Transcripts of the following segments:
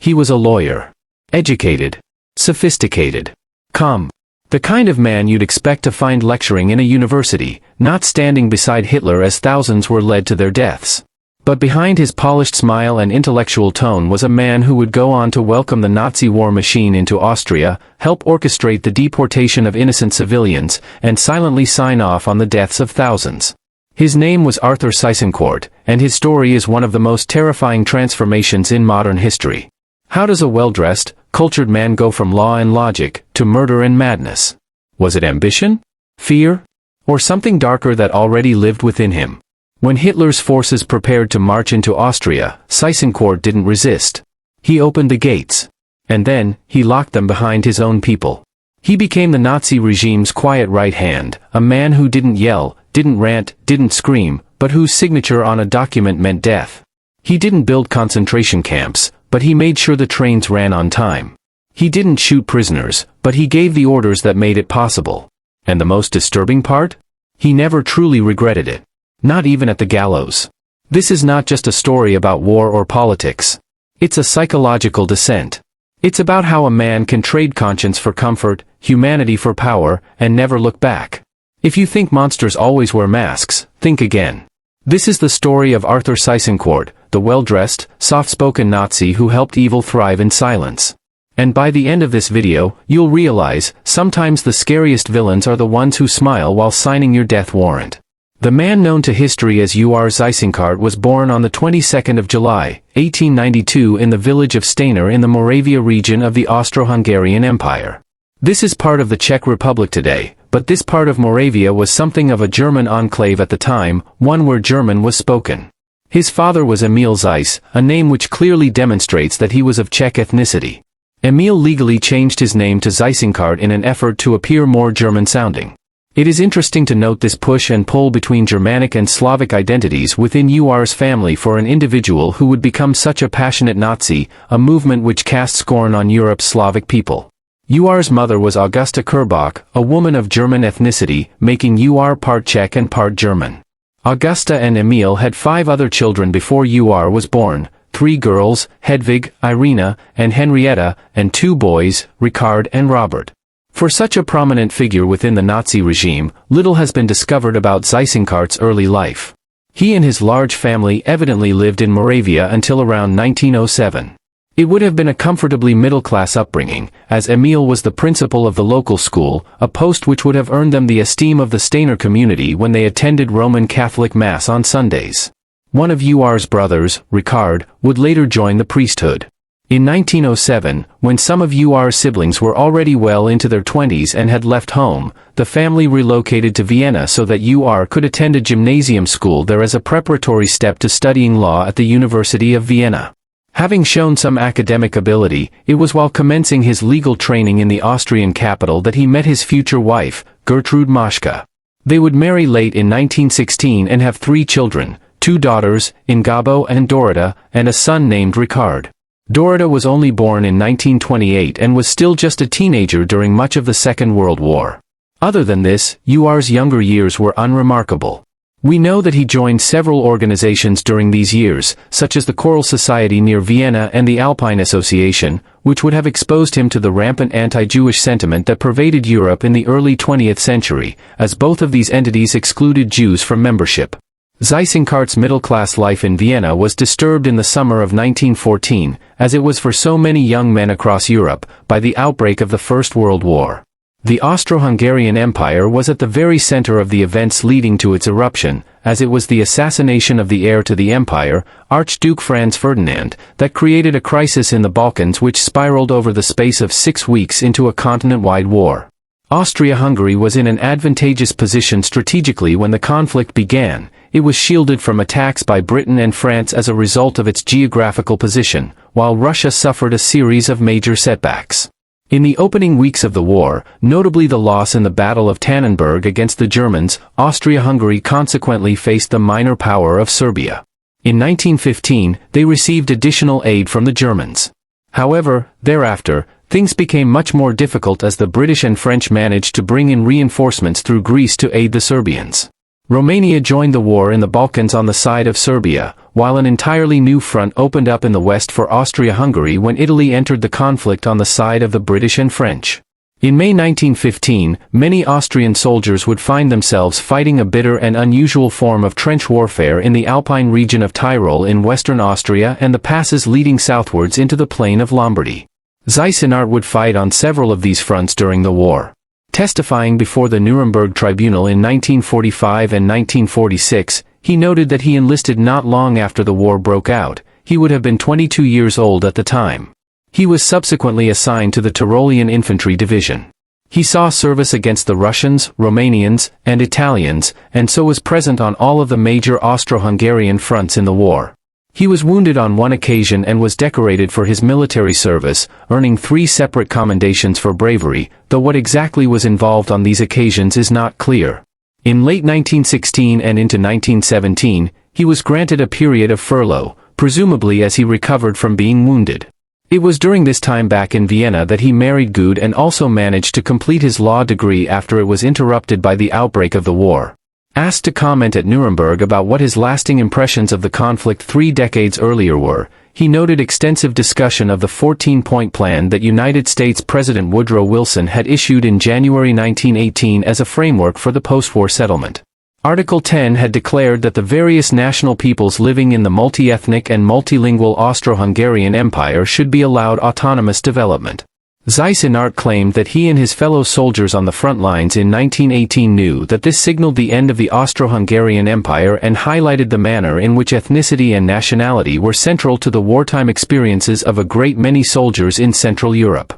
He was a lawyer. Educated. Sophisticated. Calm. The kind of man you'd expect to find lecturing in a university, not standing beside Hitler as thousands were led to their deaths. But behind his polished smile and intellectual tone was a man who would go on to welcome the Nazi war machine into Austria, help orchestrate the deportation of innocent civilians, and silently sign off on the deaths of thousands. His name was Arthur Seyss-Inquart, and his story is one of the most terrifying transformations in modern history. How does a well-dressed, cultured man go from law and logic to murder and madness? Was it ambition? Fear? Or something darker that already lived within him? When Hitler's forces prepared to march into Austria, Seyss-Inquart didn't resist. He opened the gates. And then, he locked them behind his own people. He became the Nazi regime's quiet right hand, a man who didn't yell, didn't rant, didn't scream, but whose signature on a document meant death. He didn't build concentration camps, but he made sure the trains ran on time. He didn't shoot prisoners, but he gave the orders that made it possible. And the most disturbing part? He never truly regretted it. Not even at the gallows. This is not just a story about war or politics. It's a psychological descent. It's about how a man can trade conscience for comfort, humanity for power, and never look back. If you think monsters always wear masks, think again. This is the story of Arthur Seyss-Inquart, the well-dressed, soft-spoken Nazi who helped evil thrive in silence. And by the end of this video, you'll realize, sometimes the scariest villains are the ones who smile while signing your death warrant. The man known to history as Arthur Seyss-Inquart was born on the 22nd of July, 1892 in the village of Stejner in the Moravia region of the Austro-Hungarian Empire. This is part of the Czech Republic today, but this part of Moravia was something of a German enclave at the time, one where German was spoken. His father was Emil Seyss, a name which clearly demonstrates that he was of Czech ethnicity. Emil legally changed his name to Seyss-Inquart in an effort to appear more German-sounding. It is interesting to note this push and pull between Germanic and Slavic identities within Arthur's family for an individual who would become such a passionate Nazi, a movement which cast scorn on Europe's Slavic people. Arthur's mother was Augusta Kurbach, a woman of German ethnicity, making Arthur part Czech and part German. Augusta and Emil had 5 other children before Arthur was born, 3 girls, Hedvig, Irina, and Henrietta, and 2 boys, Richard and Robert. For such a prominent figure within the Nazi regime, little has been discovered about Seyss-Inquart's early life. He and his large family evidently lived in Moravia until around 1907. It would have been a comfortably middle-class upbringing, as Emil was the principal of the local school, a post which would have earned them the esteem of the Stejner community when they attended Roman Catholic Mass on Sundays. One of Arthur's brothers, Richard, would later join the priesthood. In 1907, when some of Arthur's siblings were already well into their 20s and had left home, the family relocated to Vienna so that Arthur could attend a gymnasium school there as a preparatory step to studying law at the University of Vienna. Having shown some academic ability, it was while commencing his legal training in the Austrian capital that he met his future wife, Gertrude Moschka. They would marry late in 1916 and have 3 children, 2 daughters, Ingabo and Dorota, and a son named Richard. Dorota was only born in 1928 and was still just a teenager during much of the Second World War. Other than this, Arthur's younger years were unremarkable. We know that he joined several organizations during these years, such as the Choral Society near Vienna and the Alpine Association, which would have exposed him to the rampant anti-Jewish sentiment that pervaded Europe in the early 20th century, as both of these entities excluded Jews from membership. Seyss-Inquart's middle-class life in Vienna was disturbed in the summer of 1914, as it was for so many young men across Europe, by the outbreak of the First World War. The Austro-Hungarian Empire was at the very center of the events leading to its eruption, as it was the assassination of the heir to the empire, Archduke Franz Ferdinand, that created a crisis in the Balkans which spiraled over the space of 6 weeks into a continent-wide war. Austria-Hungary was in an advantageous position strategically when the conflict began. It was shielded from attacks by Britain and France as a result of its geographical position, while Russia suffered a series of major setbacks. In the opening weeks of the war, notably the loss in the Battle of Tannenberg against the Germans, Austria-Hungary consequently faced the minor power of Serbia. In 1915, they received additional aid from the Germans. However, thereafter, things became much more difficult as the British and French managed to bring in reinforcements through Greece to aid the Serbians. Romania joined the war in the Balkans on the side of Serbia, while an entirely new front opened up in the west for Austria-Hungary when Italy entered the conflict on the side of the British and French. In May 1915, many Austrian soldiers would find themselves fighting a bitter and unusual form of trench warfare in the Alpine region of Tyrol in western Austria and the passes leading southwards into the plain of Lombardy. Seyss-Inquart would fight on several of these fronts during the war. Testifying before the Nuremberg Tribunal in 1945 and 1946, he noted that he enlisted not long after the war broke out. He would have been 22 years old at the time. He was subsequently assigned to the Tyrolean Infantry Division. He saw service against the Russians, Romanians, and Italians, and so was present on all of the major Austro-Hungarian fronts in the war. He was wounded on one occasion and was decorated for his military service, earning 3 separate commendations for bravery, though what exactly was involved on these occasions is not clear. In late 1916 and into 1917, he was granted a period of furlough, presumably as he recovered from being wounded. It was during this time back in Vienna that he married Gude and also managed to complete his law degree after it was interrupted by the outbreak of the war. Asked to comment at Nuremberg about what his lasting impressions of the conflict 3 decades earlier were, he noted extensive discussion of the 14-point plan that United States President Woodrow Wilson had issued in January 1918 as a framework for the post-war settlement. Article 10 had declared that the various national peoples living in the multi-ethnic and multilingual Austro-Hungarian Empire should be allowed autonomous development. Seyss-Inquart claimed that he and his fellow soldiers on the front lines in 1918 knew that this signaled the end of the Austro-Hungarian Empire and highlighted the manner in which ethnicity and nationality were central to the wartime experiences of a great many soldiers in Central Europe.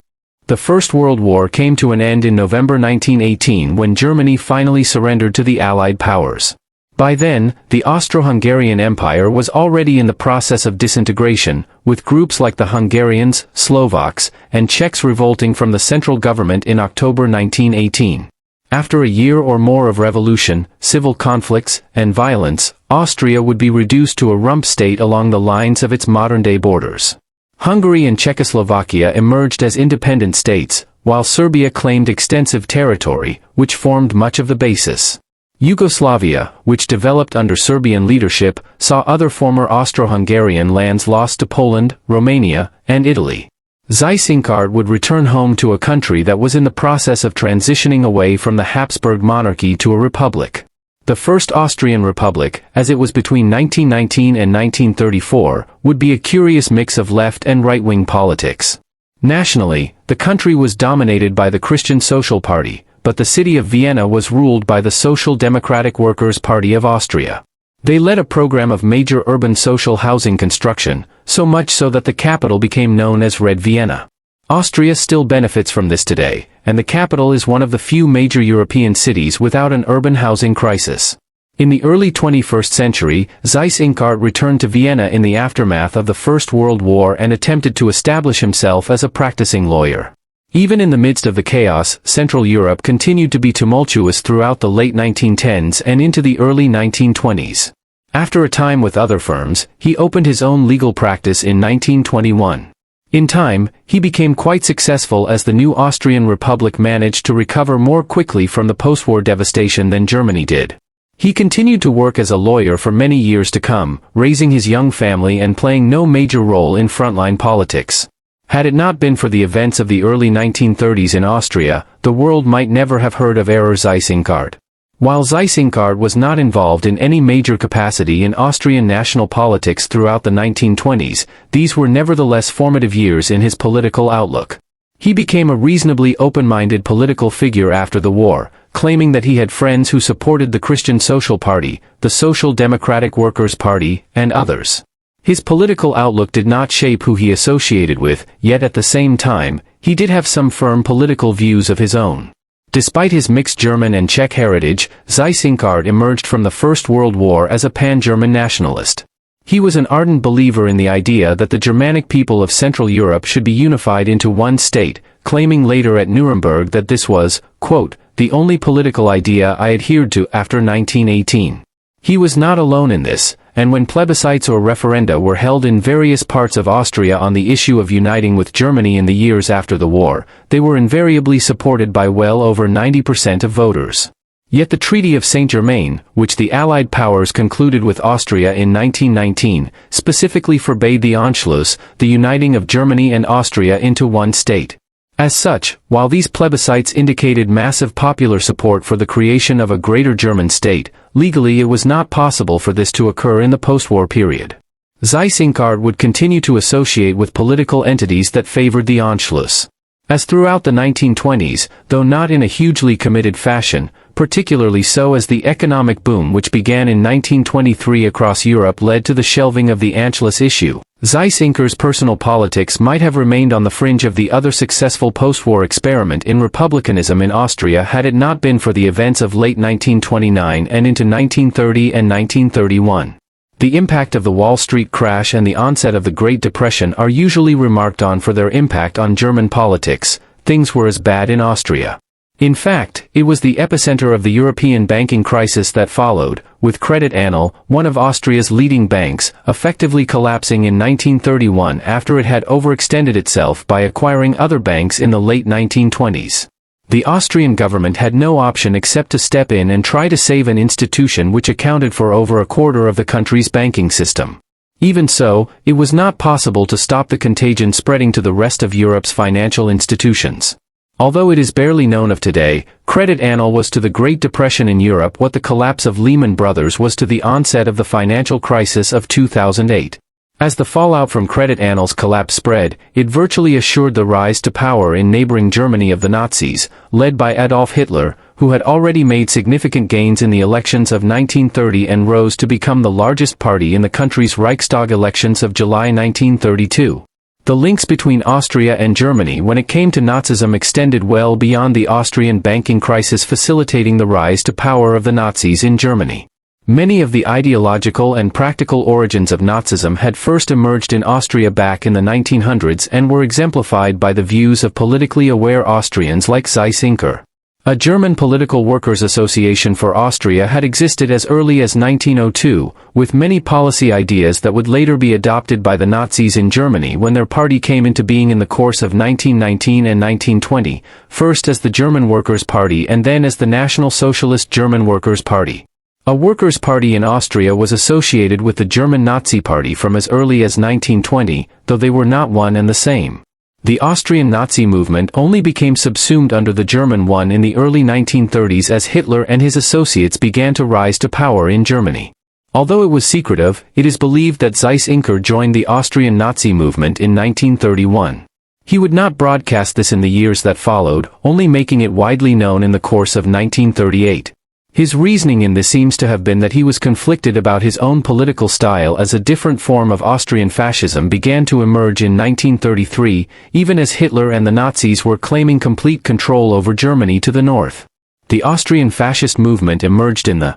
The First World War came to an end in November 1918 when Germany finally surrendered to the Allied powers. By then, the Austro-Hungarian Empire was already in the process of disintegration, with groups like the Hungarians, Slovaks, and Czechs revolting from the central government in October 1918. After a year or more of revolution, civil conflicts, and violence, Austria would be reduced to a rump state along the lines of its modern-day borders. Hungary and Czechoslovakia emerged as independent states, while Serbia claimed extensive territory, which formed much of the basis. Yugoslavia, which developed under Serbian leadership, saw other former Austro-Hungarian lands lost to Poland, Romania, and Italy. Seyss-Inquart would return home to a country that was in the process of transitioning away from the Habsburg monarchy to a republic. The First Austrian Republic, as it was between 1919 and 1934, would be a curious mix of left and right-wing politics. Nationally, the country was dominated by the Christian Social Party, but the city of Vienna was ruled by the Social Democratic Workers' Party of Austria. They led a program of major urban social housing construction, so much so that the capital became known as Red Vienna. Austria still benefits from this today, and the capital is one of the few major European cities without an urban housing crisis. In the early 21st century, Seyss-Inquart returned to Vienna in the aftermath of the First World War and attempted to establish himself as a practicing lawyer. Even in the midst of the chaos, Central Europe continued to be tumultuous throughout the late 1910s and into the early 1920s. After a time with other firms, he opened his own legal practice in 1921. In time, he became quite successful as the new Austrian Republic managed to recover more quickly from the post-war devastation than Germany did. He continued to work as a lawyer for many years to come, raising his young family and playing no major role in frontline politics. Had it not been for the events of the early 1930s in Austria, the world might never have heard of Arthur Seyss-Inquart. While Seyss-Inquart was not involved in any major capacity in Austrian national politics throughout the 1920s, these were nevertheless formative years in his political outlook. He became a reasonably open-minded political figure after the war, claiming that he had friends who supported the Christian Social Party, the Social Democratic Workers' Party, and others. His political outlook did not shape who he associated with, yet at the same time, he did have some firm political views of his own. Despite his mixed German and Czech heritage, Seyss-Inquart emerged from the First World War as a pan-German nationalist. He was an ardent believer in the idea that the Germanic people of Central Europe should be unified into one state, claiming later at Nuremberg that this was, quote, the only political idea I adhered to after 1918. He was not alone in this, and when plebiscites or referenda were held in various parts of Austria on the issue of uniting with Germany in the years after the war, they were invariably supported by well over 90% of voters. Yet the Treaty of Saint-Germain, which the Allied powers concluded with Austria in 1919, specifically forbade the Anschluss, the uniting of Germany and Austria into one state. As such, while these plebiscites indicated massive popular support for the creation of a greater German state, legally it was not possible for this to occur in the post-war period. Seyss-Inquart would continue to associate with political entities that favored the Anschluss. As throughout the 1920s, though not in a hugely committed fashion, particularly so as the economic boom which began in 1923 across Europe led to the shelving of the Anschluss issue, Seyss-Inquart's personal politics might have remained on the fringe of the other successful post-war experiment in republicanism in Austria had it not been for the events of late 1929 and into 1930 and 1931. The impact of the Wall Street crash and the onset of the Great Depression are usually remarked on for their impact on German politics. Things were as bad in Austria. In fact, it was the epicenter of the European banking crisis that followed, with Credit Annal, one of Austria's leading banks, effectively collapsing in 1931 after it had overextended itself by acquiring other banks in the late 1920s. The Austrian government had no option except to step in and try to save an institution which accounted for over a quarter of the country's banking system. Even so, it was not possible to stop the contagion spreading to the rest of Europe's financial institutions. Although it is barely known of today, Credit Annal was to the Great Depression in Europe what the collapse of Lehman Brothers was to the onset of the financial crisis of 2008. As the fallout from Credit Annal's collapse spread, it virtually assured the rise to power in neighboring Germany of the Nazis, led by Adolf Hitler, who had already made significant gains in the elections of 1930 and rose to become the largest party in the country's Reichstag elections of July 1932. The links between Austria and Germany when it came to Nazism extended well beyond the Austrian banking crisis, facilitating the rise to power of the Nazis in Germany. Many of the ideological and practical origins of Nazism had first emerged in Austria back in the 1900s and were exemplified by the views of politically aware Austrians like Seyss-Inquart. A German political workers' association for Austria had existed as early as 1902, with many policy ideas that would later be adopted by the Nazis in Germany when their party came into being in the course of 1919 and 1920, first as the German Workers' Party and then as the National Socialist German Workers' Party. A workers' party in Austria was associated with the German Nazi Party from as early as 1920, though they were not one and the same. The Austrian Nazi movement only became subsumed under the German one in the early 1930s as Hitler and his associates began to rise to power in Germany. Although it was secretive, it is believed that Seyss-Inquart joined the Austrian Nazi movement in 1931. He would not broadcast this in the years that followed, only making it widely known in the course of 1938. His reasoning in this seems to have been that he was conflicted about his own political style as a different form of Austrian fascism began to emerge in 1933, even as Hitler and the Nazis were claiming complete control over Germany to the north. The Austrian fascist movement emerged in the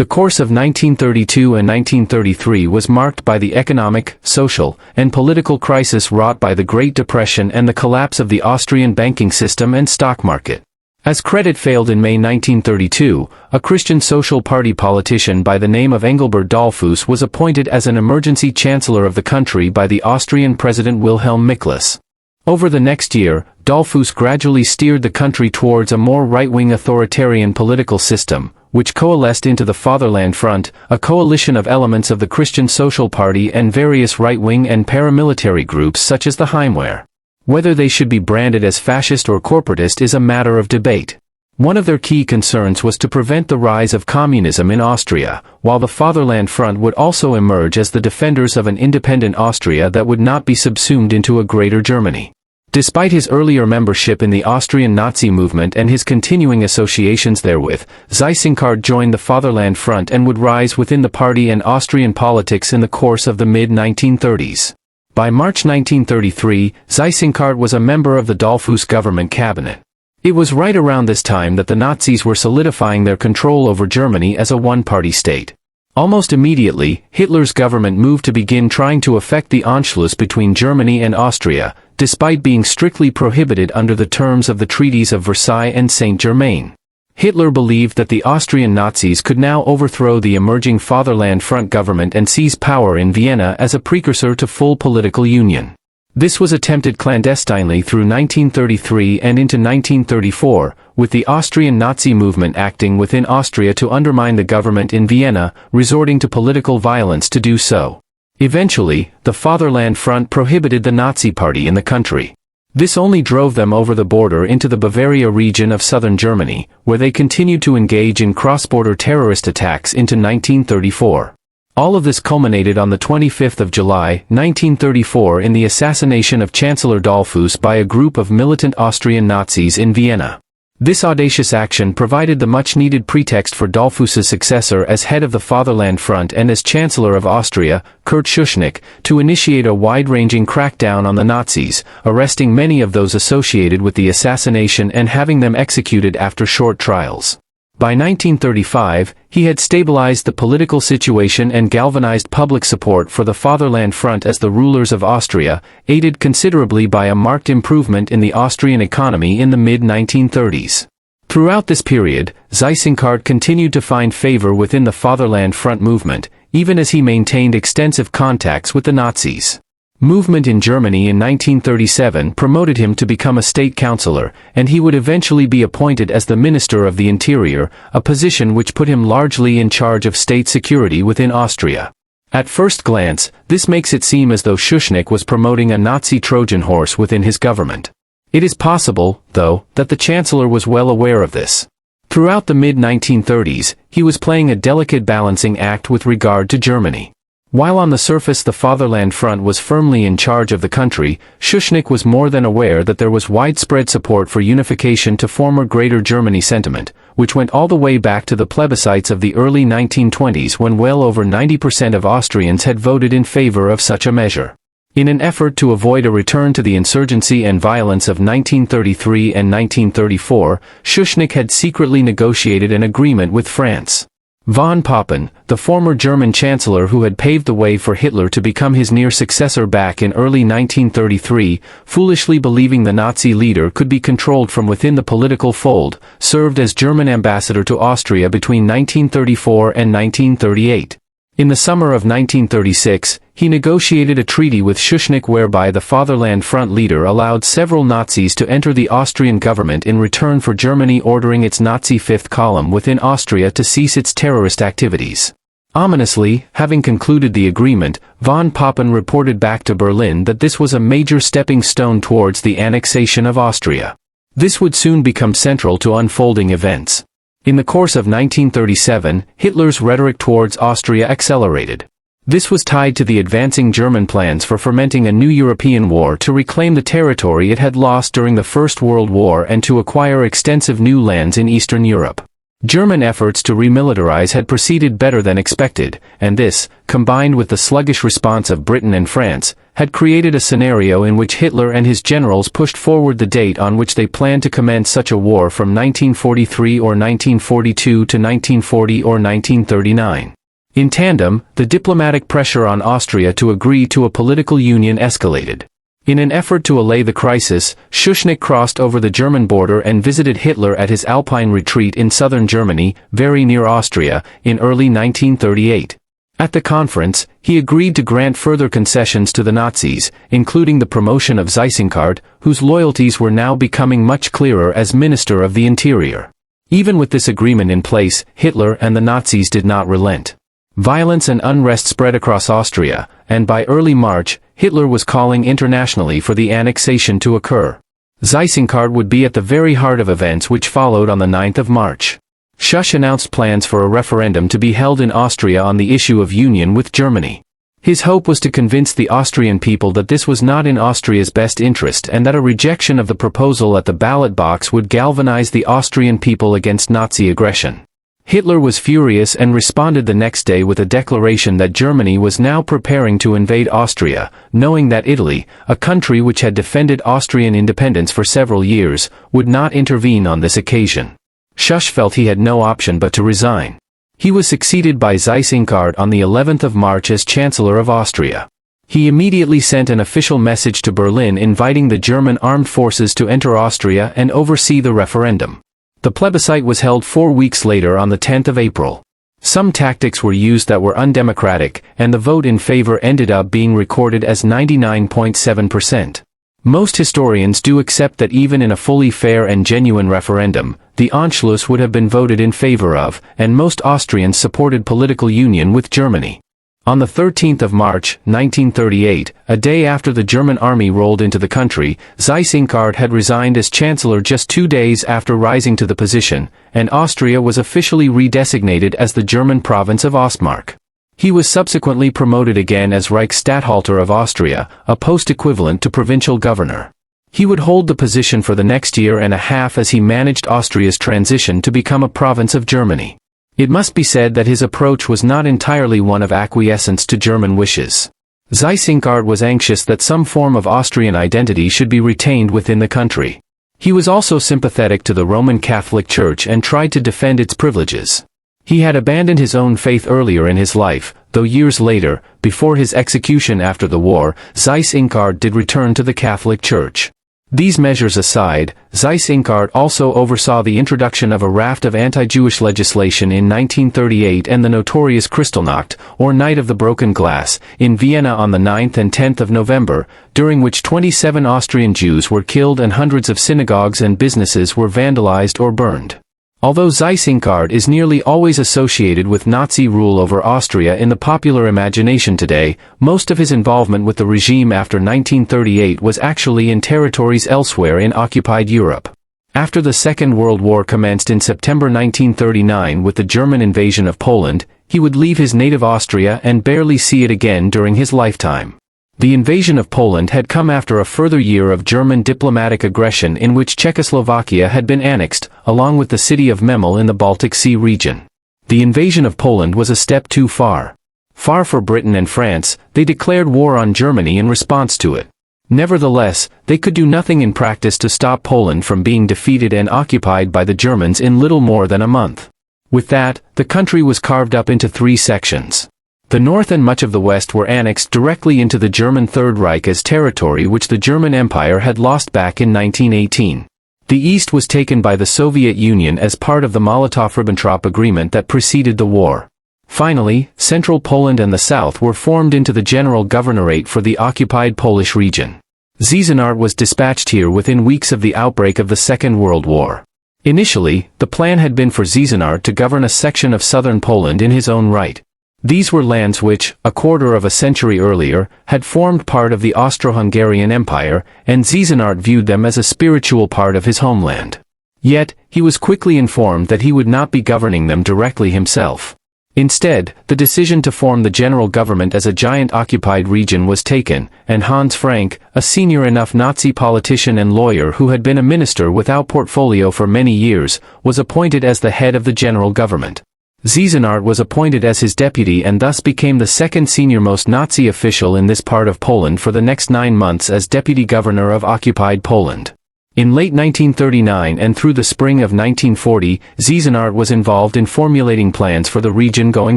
course of 1932 and 1933 was marked by the economic, social, and political crisis wrought by the Great Depression and the collapse of the Austrian banking system and stock market. As credit failed in May 1932, a Christian Social Party politician by the name of Engelbert Dollfuss was appointed as an emergency chancellor of the country by the Austrian President Wilhelm Miklas. Over the next year, Dollfuss gradually steered the country towards a more right-wing authoritarian political system, which coalesced into the Fatherland Front, a coalition of elements of the Christian Social Party and various right-wing and paramilitary groups such as the Himmler. Whether they should be branded as fascist or corporatist is a matter of debate. One of their key concerns was to prevent the rise of communism in Austria, while the Fatherland Front would also emerge as the defenders of an independent Austria that would not be subsumed into a greater Germany. Despite his earlier membership in the Austrian Nazi movement and his continuing associations therewith, Seyss-Inquart joined the Fatherland Front and would rise within the party and Austrian politics in the course of the mid-1930s. By March 1933, Seyss-Inquart was a member of the Dollfuss government cabinet. It was right around this time that the Nazis were solidifying their control over Germany as a one-party state. Almost immediately, Hitler's government moved to begin trying to effect the Anschluss between Germany and Austria, despite being strictly prohibited under the terms of the treaties of Versailles and Saint-Germain. Hitler believed that the Austrian Nazis could now overthrow the emerging Fatherland Front government and seize power in Vienna as a precursor to full political union. This was attempted clandestinely through 1933 and into 1934, with the Austrian Nazi movement acting within Austria to undermine the government in Vienna, resorting to political violence to do so. Eventually, the Fatherland Front prohibited the Nazi Party in the country. This only drove them over the border into the Bavaria region of southern Germany, where they continued to engage in cross-border terrorist attacks into 1934. All of this culminated on the 25th of July, 1934 in the assassination of Chancellor Dollfuss by a group of militant Austrian Nazis in Vienna. This audacious action provided the much-needed pretext for Dollfuss's successor as head of the Fatherland Front and as Chancellor of Austria, Kurt Schuschnigg, to initiate a wide-ranging crackdown on the Nazis, arresting many of those associated with the assassination and having them executed after short trials. By 1935, he had stabilized the political situation and galvanized public support for the Fatherland Front as the rulers of Austria, aided considerably by a marked improvement in the Austrian economy in the mid-1930s. Throughout this period, Seyss-Inquart continued to find favor within the Fatherland Front movement, even as he maintained extensive contacts with the Nazis. Movement in Germany in 1937 promoted him to become a state councillor, and he would eventually be appointed as the Minister of the Interior, a position which put him largely in charge of state security within Austria. At first glance, this makes it seem as though Schuschnigg was promoting a Nazi Trojan horse within his government. It is possible, though, that the Chancellor was well aware of this. Throughout the mid-1930s, he was playing a delicate balancing act with regard to Germany. While on the surface the Fatherland Front was firmly in charge of the country, Schuschnigg was more than aware that there was widespread support for unification to former Greater Germany sentiment, which went all the way back to the plebiscites of the early 1920s when well over 90% of Austrians had voted in favor of such a measure. In an effort to avoid a return to the insurgency and violence of 1933 and 1934, Schuschnigg had secretly negotiated an agreement with France. Von Papen, the former German chancellor who had paved the way for Hitler to become his near successor back in early 1933, foolishly believing the Nazi leader could be controlled from within the political fold, served as German ambassador to Austria between 1934 and 1938. In the summer of 1936, he negotiated a treaty with Schuschnigg whereby the Fatherland Front leader allowed several Nazis to enter the Austrian government in return for Germany ordering its Nazi fifth column within Austria to cease its terrorist activities. Ominously, having concluded the agreement, von Papen reported back to Berlin that this was a major stepping stone towards the annexation of Austria. This would soon become central to unfolding events. In the course of 1937, Hitler's rhetoric towards Austria accelerated. This was tied to the advancing German plans for fomenting a new European war to reclaim the territory it had lost during the First World War and to acquire extensive new lands in Eastern Europe. German efforts to remilitarize had proceeded better than expected, and this, combined with the sluggish response of Britain and France, had created a scenario in which Hitler and his generals pushed forward the date on which they planned to commence such a war from 1943 or 1942 to 1940 or 1939. In tandem, the diplomatic pressure on Austria to agree to a political union escalated. In an effort to allay the crisis, Schuschnigg crossed over the German border and visited Hitler at his Alpine retreat in southern Germany, very near Austria, in early 1938. At the conference, he agreed to grant further concessions to the Nazis, including the promotion of Seyss-Inquart, whose loyalties were now becoming much clearer as Minister of the Interior. Even with this agreement in place, Hitler and the Nazis did not relent. Violence and unrest spread across Austria, and by early March, Hitler was calling internationally for the annexation to occur. Seyss-Inquart would be at the very heart of events which followed on the 9th of March. Schusch announced plans for a referendum to be held in Austria on the issue of union with Germany. His hope was to convince the Austrian people that this was not in Austria's best interest and that a rejection of the proposal at the ballot box would galvanize the Austrian people against Nazi aggression. Hitler was furious and responded the next day with a declaration that Germany was now preparing to invade Austria, knowing that Italy, a country which had defended Austrian independence for several years, would not intervene on this occasion. Schusch felt he had no option but to resign. He was succeeded by Seyss-Inquart on the 11th of March as Chancellor of Austria. He immediately sent an official message to Berlin inviting the German armed forces to enter Austria and oversee the referendum. The plebiscite was held 4 weeks later on the 10th of April. Some tactics were used that were undemocratic, and the vote in favor ended up being recorded as 99.7%. Most historians do accept that even in a fully fair and genuine referendum, the Anschluss would have been voted in favor of, and most Austrians supported political union with Germany. On the 13th of March, 1938, a day after the German army rolled into the country, Seyss-Inquart had resigned as chancellor just 2 days after rising to the position, and Austria was officially redesignated as the German province of Ostmark. He was subsequently promoted again as Reichsstatthalter of Austria, a post equivalent to provincial governor. He would hold the position for the next year and a half as he managed Austria's transition to become a province of Germany. It must be said that his approach was not entirely one of acquiescence to German wishes. Seyss-Inquart was anxious that some form of Austrian identity should be retained within the country. He was also sympathetic to the Roman Catholic Church and tried to defend its privileges. He had abandoned his own faith earlier in his life, though years later, before his execution after the war, Seyss-Inquart did return to the Catholic Church. These measures aside, Seyss-Inquart also oversaw the introduction of a raft of anti-Jewish legislation in 1938 and the notorious Kristallnacht, or Night of the Broken Glass, in Vienna on the 9th and 10th of November, during which 27 Austrian Jews were killed and hundreds of synagogues and businesses were vandalized or burned. Although Seyss-Inquart is nearly always associated with Nazi rule over Austria in the popular imagination today, most of his involvement with the regime after 1938 was actually in territories elsewhere in occupied Europe. After the Second World War commenced in September 1939 with the German invasion of Poland, he would leave his native Austria and barely see it again during his lifetime. The invasion of Poland had come after a further year of German diplomatic aggression in which Czechoslovakia had been annexed, along with the city of Memel in the Baltic Sea region. The invasion of Poland was a step too far. Far for Britain and France, they declared war on Germany in response to it. Nevertheless, they could do nothing in practice to stop Poland from being defeated and occupied by the Germans in little more than a month. With that, the country was carved up into 3 sections. The north and much of the west were annexed directly into the German Third Reich as territory which the German Empire had lost back in 1918. The east was taken by the Soviet Union as part of the Molotov-Ribbentrop agreement that preceded the war. Finally, central Poland and the south were formed into the General Governorate for the occupied Polish region. Seyss-Inquart was dispatched here within weeks of the outbreak of the Second World War. Initially, the plan had been for Seyss-Inquart to govern a section of southern Poland in his own right. These were lands which, a quarter of a century earlier, had formed part of the Austro-Hungarian Empire, and Seyss-Inquart viewed them as a spiritual part of his homeland. Yet, he was quickly informed that he would not be governing them directly himself. Instead, the decision to form the general government as a giant occupied region was taken, and Hans Frank, a senior enough Nazi politician and lawyer who had been a minister without portfolio for many years, was appointed as the head of the general government. Seyss-Inquart was appointed as his deputy and thus became the second senior-most Nazi official in this part of Poland for the next 9 months as deputy governor of occupied Poland. In late 1939 and through the spring of 1940, Seyss-Inquart was involved in formulating plans for the region going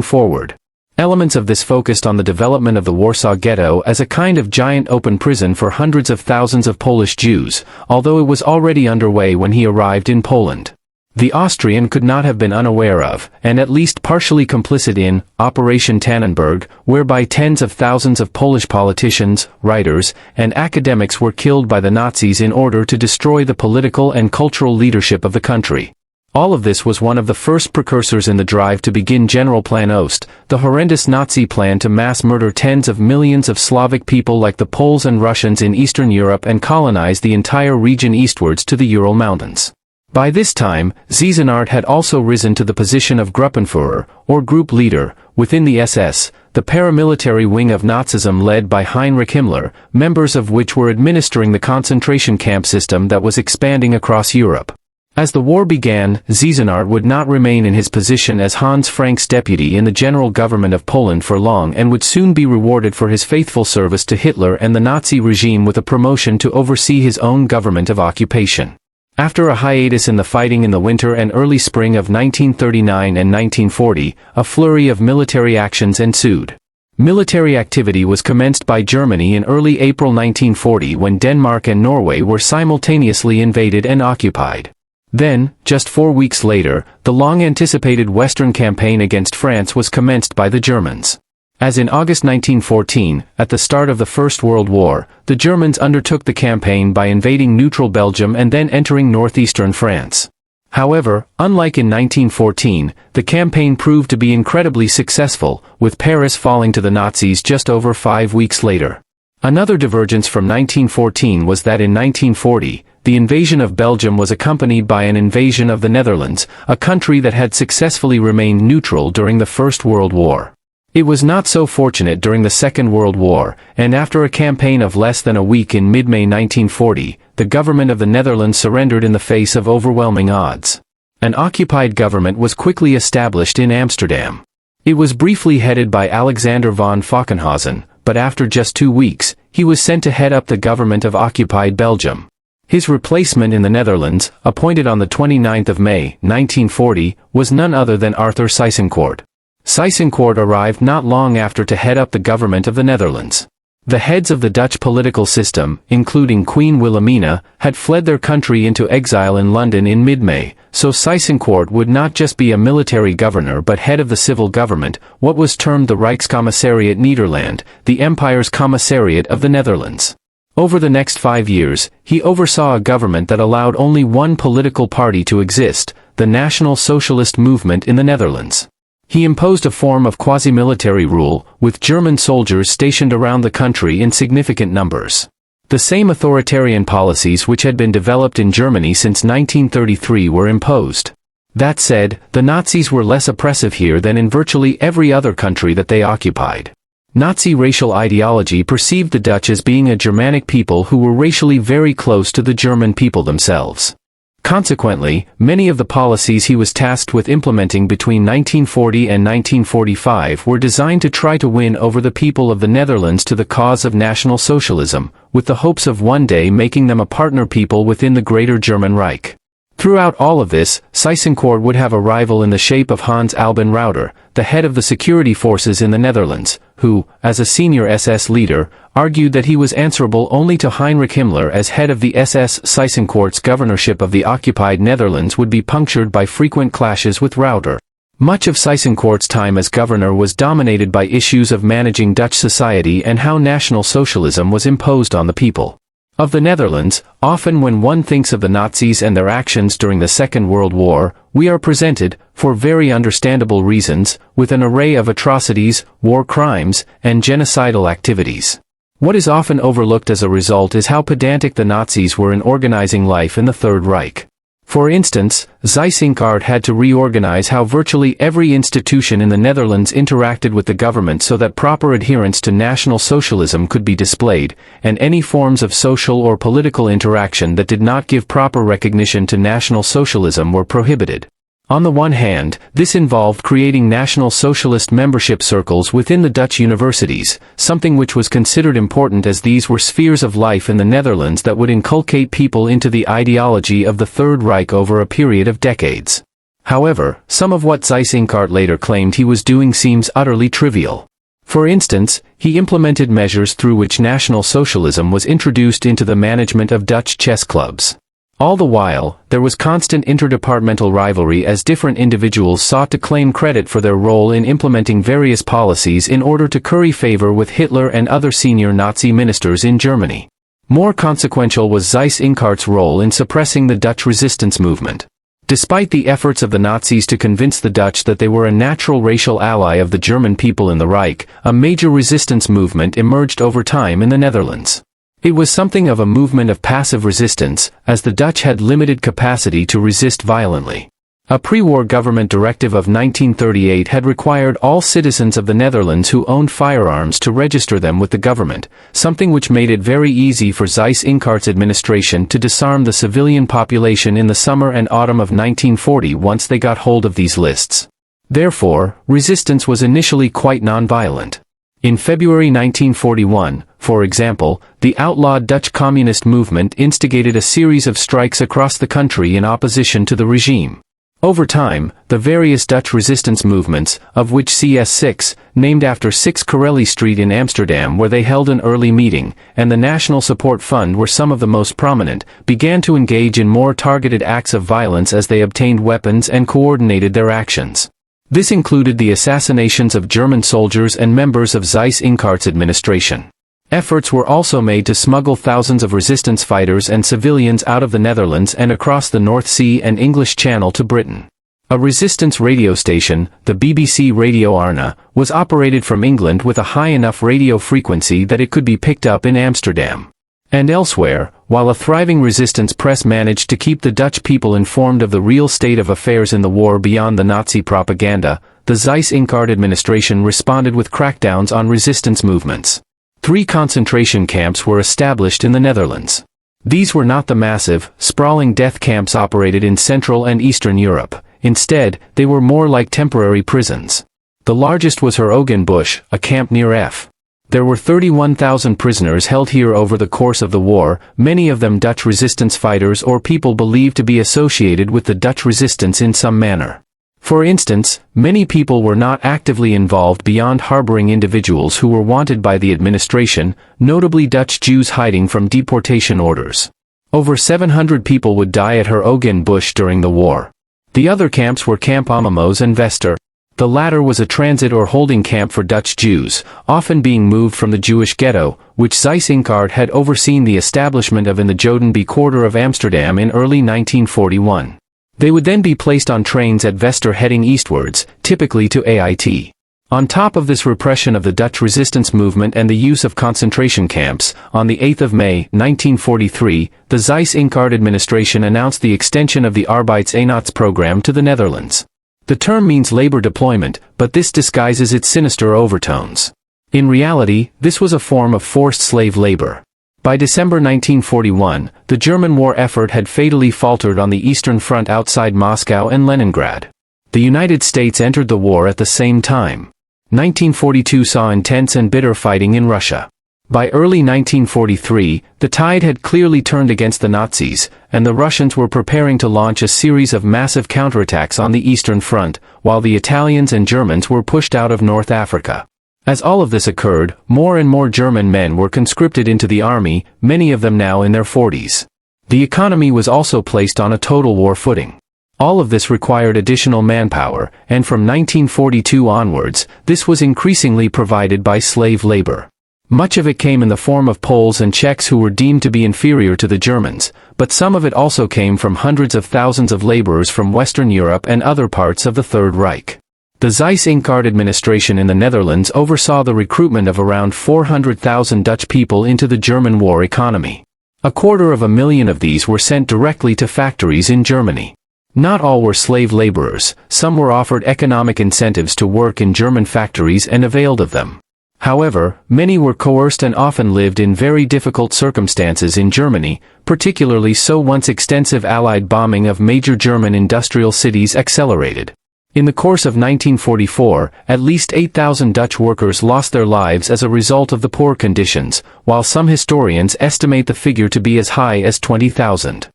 forward. Elements of this focused on the development of the Warsaw Ghetto as a kind of giant open prison for hundreds of thousands of Polish Jews, although it was already underway when he arrived in Poland. The Austrian could not have been unaware of, and at least partially complicit in, Operation Tannenberg, whereby tens of thousands of Polish politicians, writers, and academics were killed by the Nazis in order to destroy the political and cultural leadership of the country. All of this was one of the first precursors in the drive to begin Generalplan Ost, the horrendous Nazi plan to mass murder tens of millions of Slavic people like the Poles and Russians in Eastern Europe and colonize the entire region eastwards to the Ural Mountains. By this time, Seyss-Inquart had also risen to the position of Gruppenführer, or group leader, within the SS, the paramilitary wing of Nazism led by Heinrich Himmler, members of which were administering the concentration camp system that was expanding across Europe. As the war began, Seyss-Inquart would not remain in his position as Hans Frank's deputy in the general government of Poland for long and would soon be rewarded for his faithful service to Hitler and the Nazi regime with a promotion to oversee his own government of occupation. After a hiatus in the fighting in the winter and early spring of 1939 and 1940, a flurry of military actions ensued. Military activity was commenced by Germany in early April 1940 when Denmark and Norway were simultaneously invaded and occupied. Then, just 4 weeks later, the long-anticipated Western campaign against France was commenced by the Germans. As in August 1914, at the start of the First World War, the Germans undertook the campaign by invading neutral Belgium and then entering northeastern France. However, unlike in 1914, the campaign proved to be incredibly successful, with Paris falling to the Nazis just over 5 weeks later. Another divergence from 1914 was that in 1940, the invasion of Belgium was accompanied by an invasion of the Netherlands, a country that had successfully remained neutral during the First World War. It was not so fortunate during the Second World War, and after a campaign of less than a week in mid-May 1940, the government of the Netherlands surrendered in the face of overwhelming odds. An occupied government was quickly established in Amsterdam. It was briefly headed by Alexander von Falkenhausen, but after just 2 weeks, he was sent to head up the government of occupied Belgium. His replacement in the Netherlands, appointed on the 29th of May, 1940, was none other than Arthur Seyss-Inquart. Seyss-Inquart arrived not long after to head up the government of the Netherlands. The heads of the Dutch political system, including Queen Wilhelmina, had fled their country into exile in London in mid-May, so Seyss-Inquart would not just be a military governor but head of the civil government, what was termed the Reichskommissariat Nederland, the Empire's commissariat of the Netherlands. Over the next 5 years, he oversaw a government that allowed only one political party to exist, the National Socialist Movement in the Netherlands. He imposed a form of quasi-military rule, with German soldiers stationed around the country in significant numbers. The same authoritarian policies which had been developed in Germany since 1933 were imposed. That said, the Nazis were less oppressive here than in virtually every other country that they occupied. Nazi racial ideology perceived the Dutch as being a Germanic people who were racially very close to the German people themselves. Consequently, many of the policies he was tasked with implementing between 1940 and 1945 were designed to try to win over the people of the Netherlands to the cause of National Socialism, with the hopes of one day making them a partner people within the Greater German Reich. Throughout all of this, Seyss-Inquart would have a rival in the shape of Hans Albin Rauter, the head of the security forces in the Netherlands, who, as a senior SS leader, argued that he was answerable only to Heinrich Himmler as head of the SS. Seyss-Inquart's governorship of the occupied Netherlands would be punctured by frequent clashes with Rauter. Much of Seyss-Inquart's time as governor was dominated by issues of managing Dutch society and how National Socialism was imposed on the people of the Netherlands. Often when one thinks of the Nazis and their actions during the Second World War, we are presented, for very understandable reasons, with an array of atrocities, war crimes, and genocidal activities. What is often overlooked as a result is how pedantic the Nazis were in organizing life in the Third Reich. For instance, Seyss-Inquart had to reorganize how virtually every institution in the Netherlands interacted with the government so that proper adherence to National Socialism could be displayed, and any forms of social or political interaction that did not give proper recognition to National Socialism were prohibited. On the one hand, this involved creating National Socialist membership circles within the Dutch universities, something which was considered important as these were spheres of life in the Netherlands that would inculcate people into the ideology of the Third Reich over a period of decades. However, some of what Seyss-Inquart later claimed he was doing seems utterly trivial. For instance, he implemented measures through which National Socialism was introduced into the management of Dutch chess clubs. All the while, there was constant interdepartmental rivalry as different individuals sought to claim credit for their role in implementing various policies in order to curry favor with Hitler and other senior Nazi ministers in Germany. More consequential was Seyss-Inquart's role in suppressing the Dutch resistance movement. Despite the efforts of the Nazis to convince the Dutch that they were a natural racial ally of the German people in the Reich, a major resistance movement emerged over time in the Netherlands. It was something of a movement of passive resistance, as the Dutch had limited capacity to resist violently. A pre-war government directive of 1938 had required all citizens of the Netherlands who owned firearms to register them with the government, something which made it very easy for Seyss-Inquart's administration to disarm the civilian population in the summer and autumn of 1940 once they got hold of these lists. Therefore, resistance was initially quite non-violent. In February 1941, for example, the outlawed Dutch communist movement instigated a series of strikes across the country in opposition to the regime. Over time, the various Dutch resistance movements, of which CS6, named after 6 Corelli Street in Amsterdam where they held an early meeting, and the National Support Fund were some of the most prominent, began to engage in more targeted acts of violence as they obtained weapons and coordinated their actions. This included the assassinations of German soldiers and members of Seyss-Inquart's administration. Efforts were also made to smuggle thousands of resistance fighters and civilians out of the Netherlands and across the North Sea and English Channel to Britain. A resistance radio station, the BBC Radio Arna, was operated from England with a high enough radio frequency that it could be picked up in Amsterdam. And elsewhere, while a thriving resistance press managed to keep the Dutch people informed of the real state of affairs in the war beyond the Nazi propaganda, the Seyss-Inquart administration responded with crackdowns on resistance movements. 3 concentration camps were established in the Netherlands. These were not the massive, sprawling death camps operated in Central and Eastern Europe. Instead, they were more like temporary prisons. The largest was Hertogenbosch, a camp near F. There were 31,000 prisoners held here over the course of the war, many of them Dutch resistance fighters or people believed to be associated with the Dutch resistance in some manner. For instance, many people were not actively involved beyond harboring individuals who were wanted by the administration, notably Dutch Jews hiding from deportation orders. Over 700 people would die at Hertogenbosch during the war. The other camps were Kamp Ammermoos and Vester. The latter was a transit or holding camp for Dutch Jews, often being moved from the Jewish ghetto, which Seyss-Inquart had overseen the establishment of in the Jodenby quarter of Amsterdam in early 1941. They would then be placed on trains at Vester heading eastwards, typically to AIT. On top of this repression of the Dutch resistance movement and the use of concentration camps, on the 8th of May, 1943, the Seyss-Inquart administration announced the extension of the Arbeidseenheids program to the Netherlands. The term means labor deployment, but this disguises its sinister overtones. In reality, this was a form of forced slave labor. By December 1941, the German war effort had fatally faltered on the Eastern Front outside Moscow and Leningrad. The United States entered the war at the same time. 1942 saw intense and bitter fighting in Russia. By early 1943, the tide had clearly turned against the Nazis, and the Russians were preparing to launch a series of massive counterattacks on the Eastern Front, while the Italians and Germans were pushed out of North Africa. As all of this occurred, more and more German men were conscripted into the army, many of them now in their 40s. The economy was also placed on a total war footing. All of this required additional manpower, and from 1942 onwards, this was increasingly provided by slave labor. Much of it came in the form of Poles and Czechs who were deemed to be inferior to the Germans, but some of it also came from hundreds of thousands of laborers from Western Europe and other parts of the Third Reich. The Seyss-Inquart administration in the Netherlands oversaw the recruitment of around 400,000 Dutch people into the German war economy. 250,000 of these were sent directly to factories in Germany. Not all were slave laborers, some were offered economic incentives to work in German factories and availed of them. However, many were coerced and often lived in very difficult circumstances in Germany, particularly so once extensive Allied bombing of major German industrial cities accelerated. In the course of 1944, at least 8,000 Dutch workers lost their lives as a result of the poor conditions, while some historians estimate the figure to be as high as 20,000.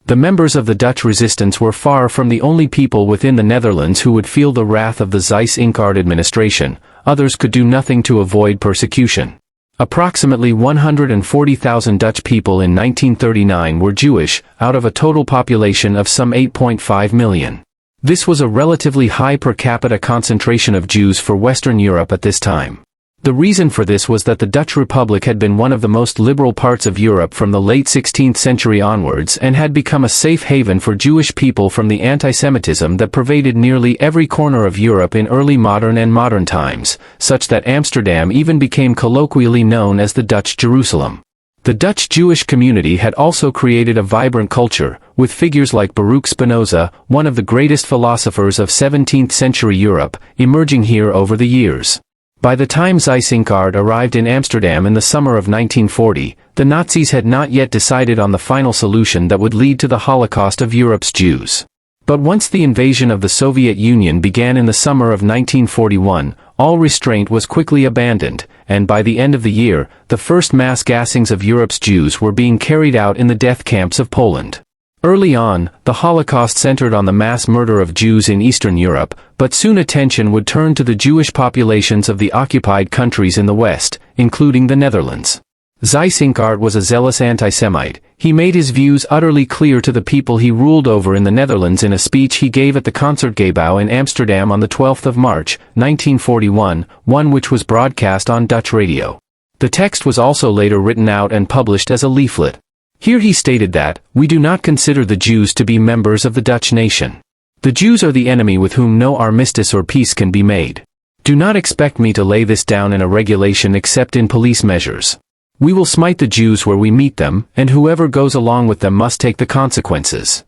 The members of the Dutch resistance were far from the only people within the Netherlands who would feel the wrath of the Seyss-Inquart administration. Others could do nothing to avoid persecution. Approximately 140,000 Dutch people in 1939 were Jewish, out of a total population of some 8.5 million. This was a relatively high per capita concentration of Jews for Western Europe at this time. The reason for this was that the Dutch Republic had been one of the most liberal parts of Europe from the late 16th century onwards and had become a safe haven for Jewish people from the anti-Semitism that pervaded nearly every corner of Europe in early modern and modern times, such that Amsterdam even became colloquially known as the Dutch Jerusalem. The Dutch Jewish community had also created a vibrant culture, with figures like Baruch Spinoza, one of the greatest philosophers of 17th century Europe, emerging here over the years. By the time Seyss-Inquart arrived in Amsterdam in the summer of 1940, the Nazis had not yet decided on the final solution that would lead to the Holocaust of Europe's Jews. But once the invasion of the Soviet Union began in the summer of 1941, all restraint was quickly abandoned, and by the end of the year, the first mass gassings of Europe's Jews were being carried out in the death camps of Poland. Early on, the Holocaust centered on the mass murder of Jews in Eastern Europe, but soon attention would turn to the Jewish populations of the occupied countries in the West, including the Netherlands. Seyss-Inquart was a zealous anti-Semite. He made his views utterly clear to the people he ruled over in the Netherlands in a speech he gave at the Concertgebouw in Amsterdam on the 12th of March, 1941, one which was broadcast on Dutch radio. The text was also later written out and published as a leaflet. Here he stated that, "We do not consider the Jews to be members of the Dutch nation. The Jews are the enemy with whom no armistice or peace can be made. Do not expect me to lay this down in a regulation except in police measures. We will smite the Jews where we meet them, and whoever goes along with them must take the consequences."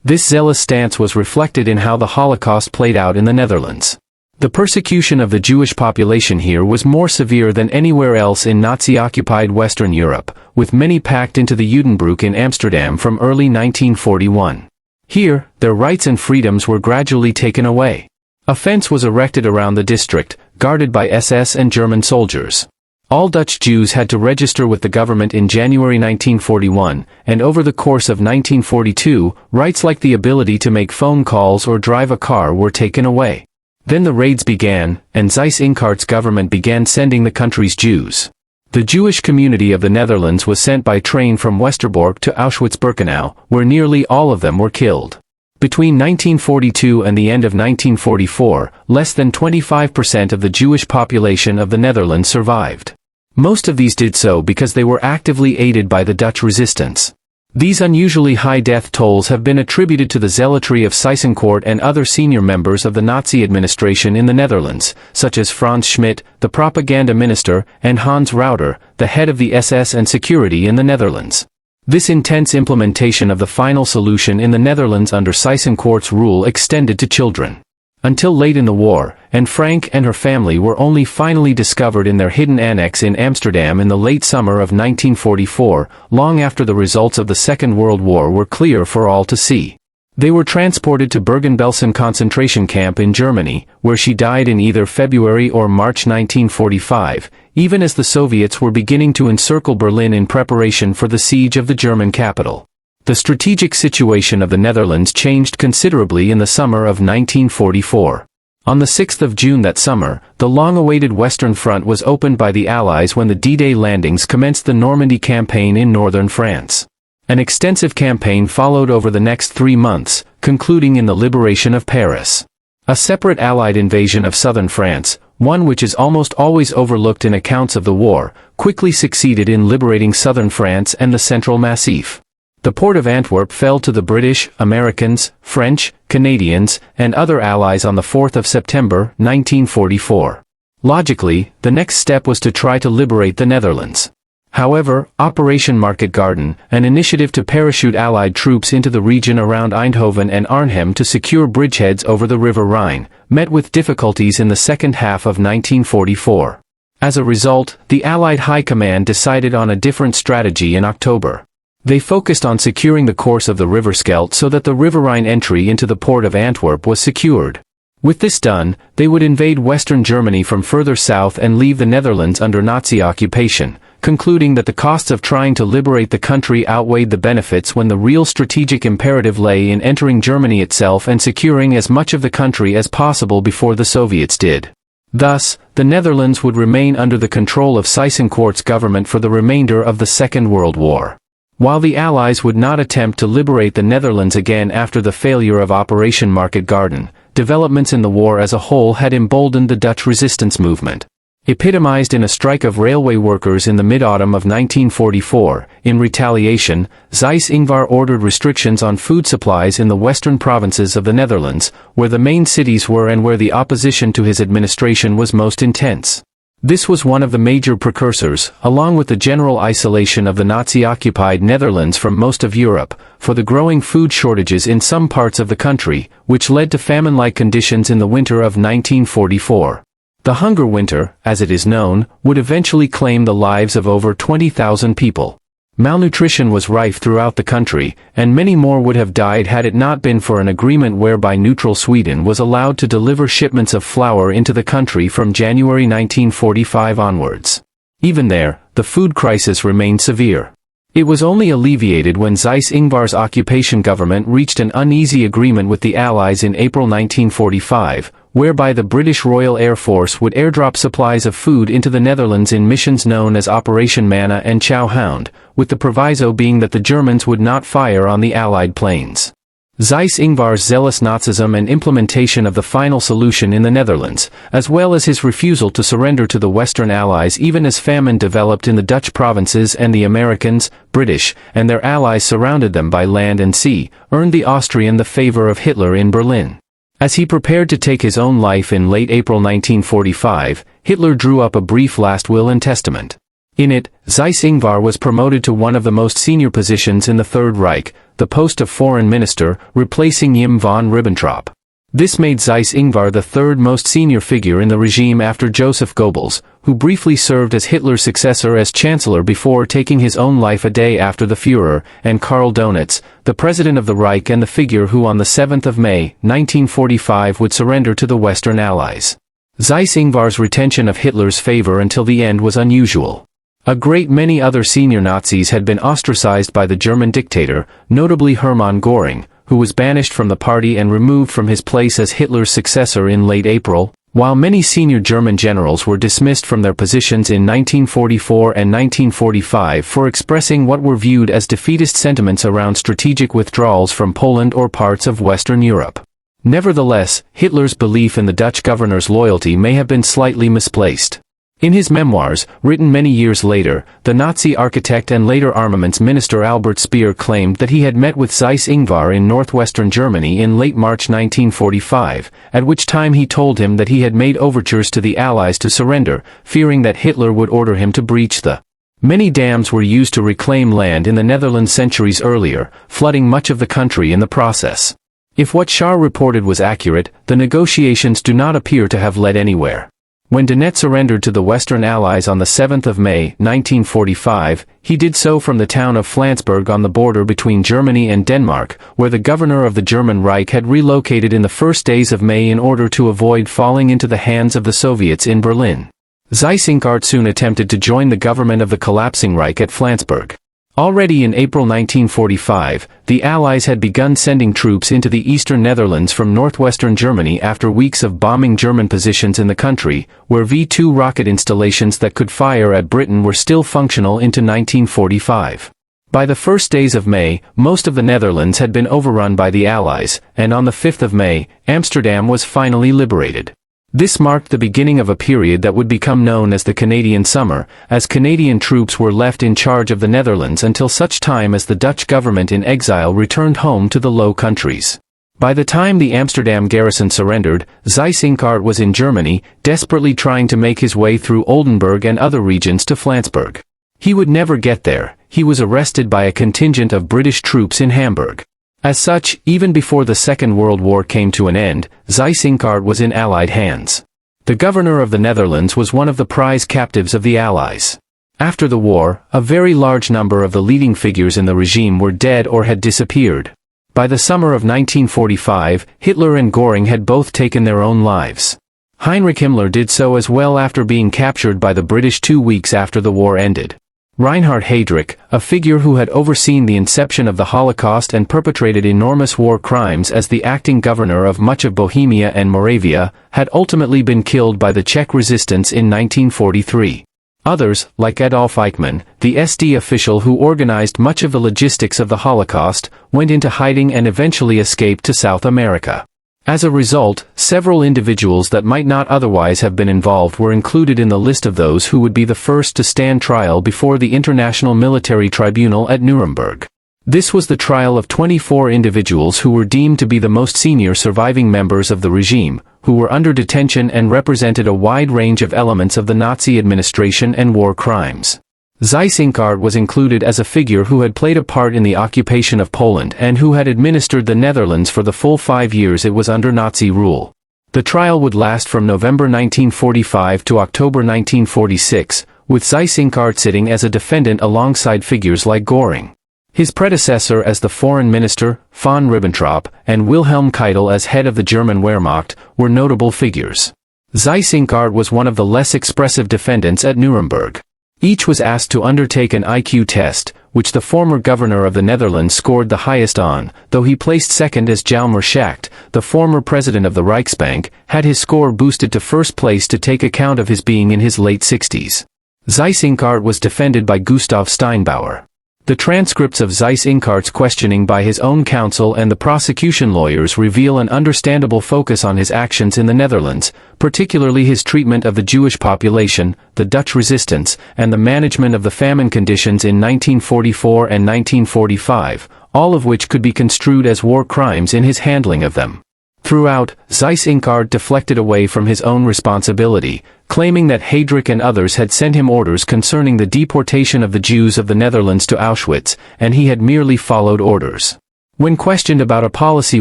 This zealous stance was reflected in how the Holocaust played out in the Netherlands. The persecution of the Jewish population here was more severe than anywhere else in Nazi-occupied Western Europe, with many packed into the Judenbroek in Amsterdam from early 1941. Here, their rights and freedoms were gradually taken away. A fence was erected around the district, guarded by SS and German soldiers. All Dutch Jews had to register with the government in January 1941, and over the course of 1942, rights like the ability to make phone calls or drive a car were taken away. Then the raids began, and Seyss-Inquart's government began sending the country's Jews. The Jewish community of the Netherlands was sent by train from Westerbork to Auschwitz-Birkenau, where nearly all of them were killed. Between 1942 and the end of 1944, less than 25% of the Jewish population of the Netherlands survived. Most of these did so because they were actively aided by the Dutch resistance. These unusually high death tolls have been attributed to the zealotry of Seyss-Inquart and other senior members of the Nazi administration in the Netherlands, such as Franz Schmidt, the propaganda minister, and Hans Rauter, the head of the SS and security in the Netherlands. This intense implementation of the final solution in the Netherlands under Seyss-Inquart's rule extended to children. Until late in the war, Anne Frank and her family were only finally discovered in their hidden annex in Amsterdam in the late summer of 1944, long after the results of the Second World War were clear for all to see. They were transported to Bergen-Belsen concentration camp in Germany, where she died in either February or March 1945, even as the Soviets were beginning to encircle Berlin in preparation for the siege of the German capital. The strategic situation of the Netherlands changed considerably in the summer of 1944. On the 6th of June that summer, the long-awaited Western Front was opened by the Allies when the D-Day landings commenced the Normandy campaign in northern France. An extensive campaign followed over the next 3 months, concluding in the liberation of Paris. A separate Allied invasion of southern France, one which is almost always overlooked in accounts of the war, quickly succeeded in liberating southern France and the Central Massif. The port of Antwerp fell to the British, Americans, French, Canadians, and other allies on the 4th of September, 1944. Logically, the next step was to try to liberate the Netherlands. However, Operation Market Garden, an initiative to parachute Allied troops into the region around Eindhoven and Arnhem to secure bridgeheads over the River Rhine, met with difficulties in the second half of 1944. As a result, the Allied High Command decided on a different strategy in October. They focused on securing the course of the River Scheldt so that the River Rhine entry into the port of Antwerp was secured. With this done, they would invade western Germany from further south and leave the Netherlands under Nazi occupation, concluding that the costs of trying to liberate the country outweighed the benefits when the real strategic imperative lay in entering Germany itself and securing as much of the country as possible before the Soviets did. Thus, the Netherlands would remain under the control of Seyss-Inquart's government for the remainder of the Second World War. While the Allies would not attempt to liberate the Netherlands again after the failure of Operation Market Garden, developments in the war as a whole had emboldened the Dutch resistance movement. Epitomized in a strike of railway workers in the mid-autumn of 1944, in retaliation, Seyss-Inquart ordered restrictions on food supplies in the western provinces of the Netherlands, where the main cities were and where the opposition to his administration was most intense. This was one of the major precursors, along with the general isolation of the Nazi-occupied Netherlands from most of Europe, for the growing food shortages in some parts of the country, which led to famine-like conditions in the winter of 1944. The Hunger Winter, as it is known, would eventually claim the lives of over 20,000 people. Malnutrition was rife throughout the country, and many more would have died had it not been for an agreement whereby neutral Sweden was allowed to deliver shipments of flour into the country from January 1945 onwards. Even there, the food crisis remained severe. It was only alleviated when Seyss-Inquart's occupation government reached an uneasy agreement with the Allies in April 1945, whereby the British Royal Air Force would airdrop supplies of food into the Netherlands in missions known as Operation Manna and Chow Hound, with the proviso being that the Germans would not fire on the Allied planes. Seyss-Inquart's zealous Nazism and implementation of the final solution in the Netherlands, as well as his refusal to surrender to the Western Allies even as famine developed in the Dutch provinces and the Americans, British, and their allies surrounded them by land and sea, earned the Austrian the favor of Hitler in Berlin. As he prepared to take his own life in late April 1945, Hitler drew up a brief last will and testament. In it, Seyss-Inquart was promoted to one of the most senior positions in the Third Reich, the post of foreign minister, replacing Wim von Ribbentrop. This made Seyss-Inquart the third most senior figure in the regime after Joseph Goebbels, who briefly served as Hitler's successor as chancellor before taking his own life a day after the Führer, and Karl Donitz, the president of the Reich and the figure who on the 7th of May, 1945 would surrender to the Western Allies. Seyss-Inquart's retention of Hitler's favor until the end was unusual. A great many other senior Nazis had been ostracized by the German dictator, notably Hermann Göring, who was banished from the party and removed from his place as Hitler's successor in late April, while many senior German generals were dismissed from their positions in 1944 and 1945 for expressing what were viewed as defeatist sentiments around strategic withdrawals from Poland or parts of Western Europe. Nevertheless, Hitler's belief in the Dutch governor's loyalty may have been slightly misplaced. In his memoirs, written many years later, the Nazi architect and later armaments minister Albert Speer claimed that he had met with Seyss-Inquart in northwestern Germany in late March 1945, at which time he told him that he had made overtures to the Allies to surrender, fearing that Hitler would order him to breach the many dams were used to reclaim land in the Netherlands centuries earlier, flooding much of the country in the process. If what Schar reported was accurate, the negotiations do not appear to have led anywhere. When Donitz surrendered to the Western Allies on the 7th of May, 1945, he did so from the town of Flensburg on the border between Germany and Denmark, where the governor of the German Reich had relocated in the first days of May in order to avoid falling into the hands of the Soviets in Berlin. Seyss-Inquart soon attempted to join the government of the collapsing Reich at Flensburg. Already in April 1945, the Allies had begun sending troops into the eastern Netherlands from northwestern Germany after weeks of bombing German positions in the country, where V-2 rocket installations that could fire at Britain were still functional into 1945. By the first days of May, most of the Netherlands had been overrun by the Allies, and on the 5th of May, Amsterdam was finally liberated. This marked the beginning of a period that would become known as the Canadian Summer, as Canadian troops were left in charge of the Netherlands until such time as the Dutch government in exile returned home to the Low Countries. By the time the Amsterdam garrison surrendered, Seyss-Inquart was in Germany, desperately trying to make his way through Oldenburg and other regions to Flensburg. He would never get there. He was arrested by a contingent of British troops in Hamburg. As such, even before the Second World War came to an end, Seyss-Inquart was in Allied hands. The governor of the Netherlands was one of the prize captives of the Allies. After the war, a very large number of the leading figures in the regime were dead or had disappeared. By the summer of 1945, Hitler and Göring had both taken their own lives. Heinrich Himmler did so as well after being captured by the British 2 weeks after the war ended. Reinhard Heydrich, a figure who had overseen the inception of the Holocaust and perpetrated enormous war crimes as the acting governor of much of Bohemia and Moravia, had ultimately been killed by the Czech resistance in 1943. Others, like Adolf Eichmann, the SD official who organized much of the logistics of the Holocaust, went into hiding and eventually escaped to South America. As a result, several individuals that might not otherwise have been involved were included in the list of those who would be the first to stand trial before the International Military Tribunal at Nuremberg. This was the trial of 24 individuals who were deemed to be the most senior surviving members of the regime, who were under detention and represented a wide range of elements of the Nazi administration and war crimes. Seyss-Inquart was included as a figure who had played a part in the occupation of Poland and who had administered the Netherlands for the full 5 years it was under Nazi rule. The trial would last from November 1945 to October 1946, with Seyss-Inquart sitting as a defendant alongside figures like Göring. His predecessor as the foreign minister, von Ribbentrop, and Wilhelm Keitel as head of the German Wehrmacht, were notable figures. Seyss-Inquart was one of the less expressive defendants at Nuremberg. Each was asked to undertake an IQ test, which the former governor of the Netherlands scored the highest on, though he placed second as Hjalmar Schacht, the former president of the Reichsbank, had his score boosted to first place to take account of his being in his late 60s. Seyss-Inquart was defended by Gustav Steinbauer. The transcripts of Seyss-Inquart's questioning by his own counsel and the prosecution lawyers reveal an understandable focus on his actions in the Netherlands, particularly his treatment of the Jewish population, the Dutch resistance, and the management of the famine conditions in 1944 and 1945, all of which could be construed as war crimes in his handling of them. Throughout, Seyss-Inquart deflected away from his own responsibility, claiming that Heydrich and others had sent him orders concerning the deportation of the Jews of the Netherlands to Auschwitz, and he had merely followed orders. When questioned about a policy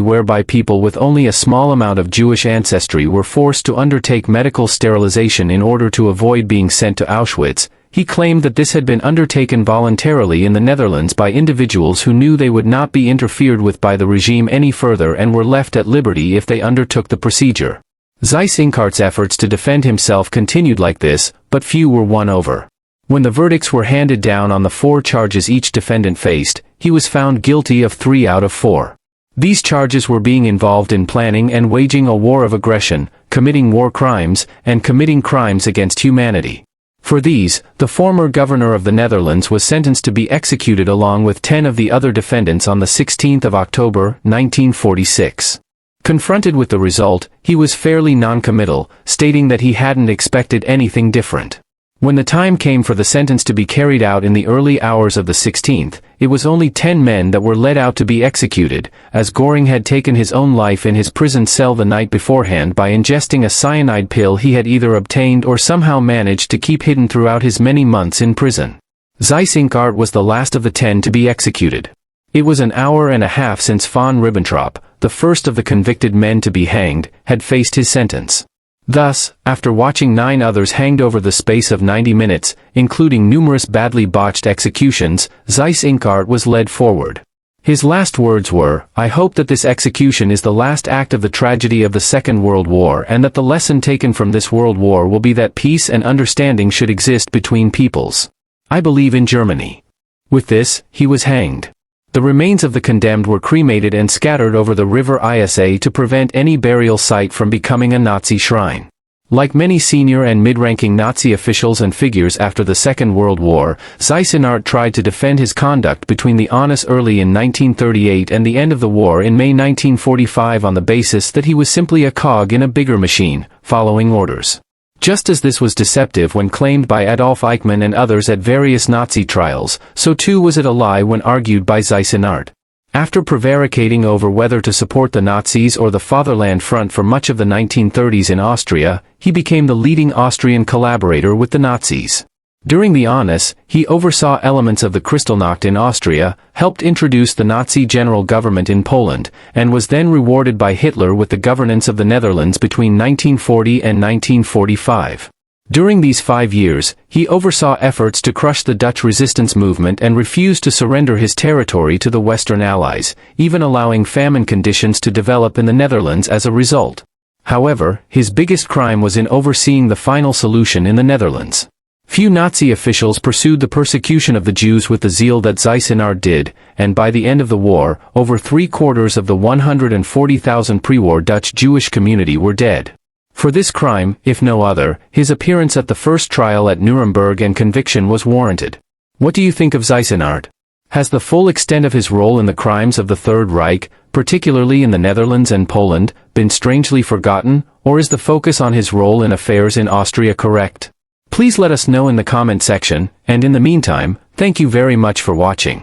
whereby people with only a small amount of Jewish ancestry were forced to undertake medical sterilization in order to avoid being sent to Auschwitz, he claimed that this had been undertaken voluntarily in the Netherlands by individuals who knew they would not be interfered with by the regime any further and were left at liberty if they undertook the procedure. Seyss-Inquart's efforts to defend himself continued like this, but few were won over. When the verdicts were handed down on the 4 charges each defendant faced, he was found guilty of 3 out of 4. These charges were being involved in planning and waging a war of aggression, committing war crimes, and committing crimes against humanity. For these, the former governor of the Netherlands was sentenced to be executed along with 10 of the other defendants on the 16th of October, 1946. Confronted with the result, he was fairly non-committal, stating that he hadn't expected anything different. When the time came for the sentence to be carried out in the early hours of the 16th, it was only 10 men that were led out to be executed, as Göring had taken his own life in his prison cell the night beforehand by ingesting a cyanide pill he had either obtained or somehow managed to keep hidden throughout his many months in prison. Seyss-Inquart was the last of the 10 to be executed. It was an hour and a half since von Ribbentrop, the first of the convicted men to be hanged, had faced his sentence. Thus, after watching 9 others hanged over the space of 90 minutes, including numerous badly botched executions, Seyss-Inquart was led forward. His last words were, "I hope that this execution is the last act of the tragedy of the Second World War and that the lesson taken from this World War will be that peace and understanding should exist between peoples. I believe in Germany." With this, he was hanged. The remains of the condemned were cremated and scattered over the river Isa to prevent any burial site from becoming a Nazi shrine. Like many senior and mid-ranking Nazi officials and figures after the Second World War, Seyss-Inquart tried to defend his conduct between the honest early in 1938 and the end of the war in May 1945 on the basis that he was simply a cog in a bigger machine, following orders. Just as this was deceptive when claimed by Adolf Eichmann and others at various Nazi trials, so too was it a lie when argued by Seyss-Inquart. After prevaricating over whether to support the Nazis or the Fatherland Front for much of the 1930s in Austria, he became the leading Austrian collaborator with the Nazis. During the Honus, he oversaw elements of the Kristallnacht in Austria, helped introduce the Nazi general government in Poland, and was then rewarded by Hitler with the governance of the Netherlands between 1940 and 1945. During these 5 years, he oversaw efforts to crush the Dutch resistance movement and refused to surrender his territory to the Western Allies, even allowing famine conditions to develop in the Netherlands as a result. However, his biggest crime was in overseeing the final solution in the Netherlands. Few Nazi officials pursued the persecution of the Jews with the zeal that Seyss-Inquart did, and by the end of the war, over 3/4 of the 140,000 pre-war Dutch Jewish community were dead. For this crime, if no other, his appearance at the first trial at Nuremberg and conviction was warranted. What do you think of Seyss-Inquart? Has the full extent of his role in the crimes of the Third Reich, particularly in the Netherlands and Poland, been strangely forgotten, or is the focus on his role in affairs in Austria correct? Please let us know in the comment section, and in the meantime, thank you very much for watching.